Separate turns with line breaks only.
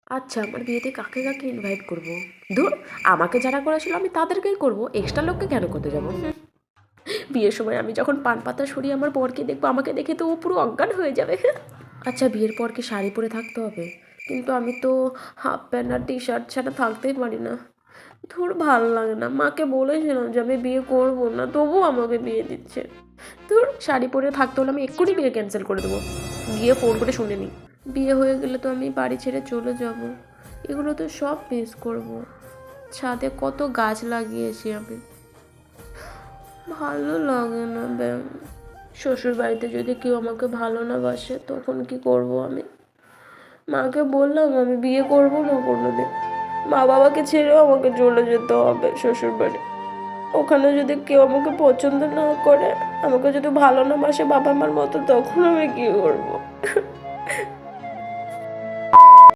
আচ্ছা, আমার বিয়েতে কাকে কাকে ইনভাইট করব? ধুর, আমাকে যারা করেছিল আমি তাদেরকেই করব, এক্সট্রা লোককে কেন করতে যাবো? বিয়ের সময় আমি যখন পান পাতা সরিয়ে আমার বরকে দেখবো, আমাকে দেখে তো ও পুরো অজ্ঞান হয়ে যাবে। আচ্ছা, বিয়ের পর কি শাড়ি পরে থাকতে হবে? কিন্তু আমি তো হাফ প্যান্ট আর টি শার্ট ছাড়া থাকতেই পারি না। ধুর, ভালো লাগে না। মাকে বলেছিলাম যে আমি বিয়ে করবো না, তবুও আমাকে বিয়ে দিচ্ছে। ধুর, শাড়ি পরে থাকতে হলে আমি এক্ষুনি বিয়ে ক্যান্সেল করে দেবো। গিয়ে ফোন করে শুনে নিই। বিয়ে হয়ে গেলে তো আমি বাড়ি ছেড়ে চলে যাব। এগুলো তো সব মিস করব। ছাদে কত গাছ লাগিয়েছি আমি। ভালো লাগে না ব্যাং। শ্বশুর বাড়িতে যদি কেউ আমাকে ভালো না বাসে তখন কি করব আমি? মাকে বললাম আমি বিয়ে করবো না কোনোদিন। মা বাবাকে ছেড়েও আমাকে চলে যেতে হবে শ্বশুর বাড়ি। ওখানে যদি কেউ আমাকে পছন্দ না করে, আমাকে যদি ভালো না বাসে বাবা মার মতো, তখন আমি কি করবো?